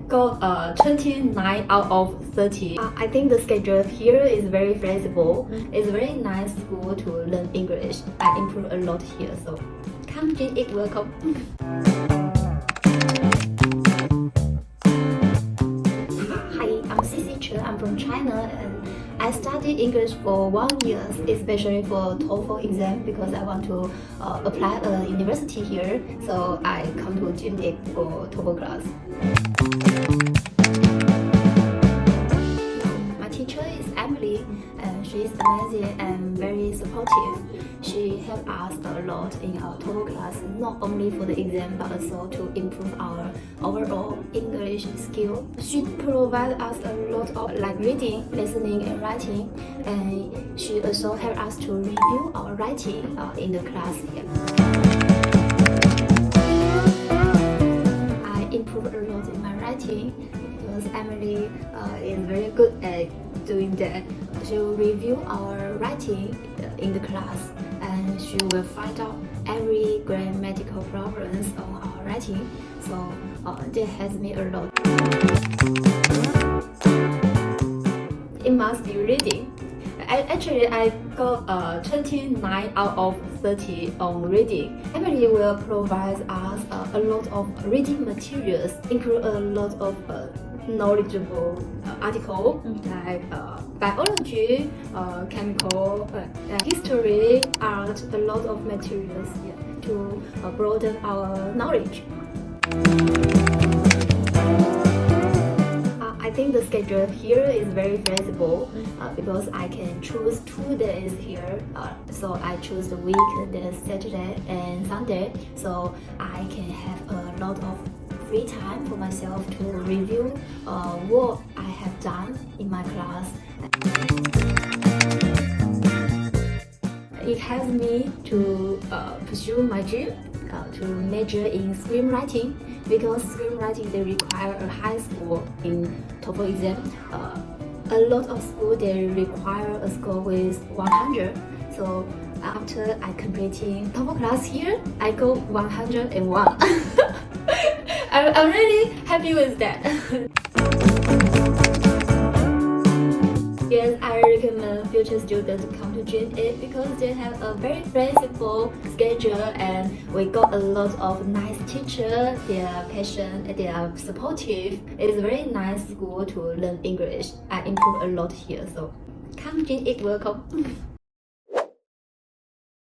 got 29 out of 30. I think the schedule here is very flexible. It's very nice school to learn English. I improve a lot here, so come DreamIT, welcome. Hi, I'm Sisi Chen. I'm from China and I studied English for 1 year, especially for TOEFL exam because I want to apply a university here. So I come to DreamIT for TOEFL class. My teacher is Emily and she is amazing and very supportive. She helped us a lot in our TOEFL class, not only for the exam but also to improve our overall English skill. She provided us a lot of reading, listening and writing, and she also helped us to review our writing in the class here. I improved a lot in my writing because Emily is very good at doing that. She will review our writing in the class and she will find out every grammatical problems on our writing. So that helps me a lot. It must be reading. Actually, I got 29 out of 30 on reading. Emily will provide us a lot of reading materials, include a lot of knowledgeable articles like biology, chemical, history, art, a lot of materials to broaden our knowledge. I think the schedule here is very flexible because I can choose 2 days here. So I choose the week, the Saturday and Sunday. So I can have a lot of free time for myself to review what I have done in my class. It helps me to pursue my dream to major in screenwriting because screenwriting they require a high score in TOEFL exam. A lot of school they require a score with 100. So after I completing TOEFL class here, I got 101. I'm really happy with that. Yes, I recommend future students to come to DreamIT because they have a very flexible schedule and we got a lot of nice teachers. They are patient, they are supportive. It's a very nice school to learn English. I improve a lot here, so come DreamIT, welcome.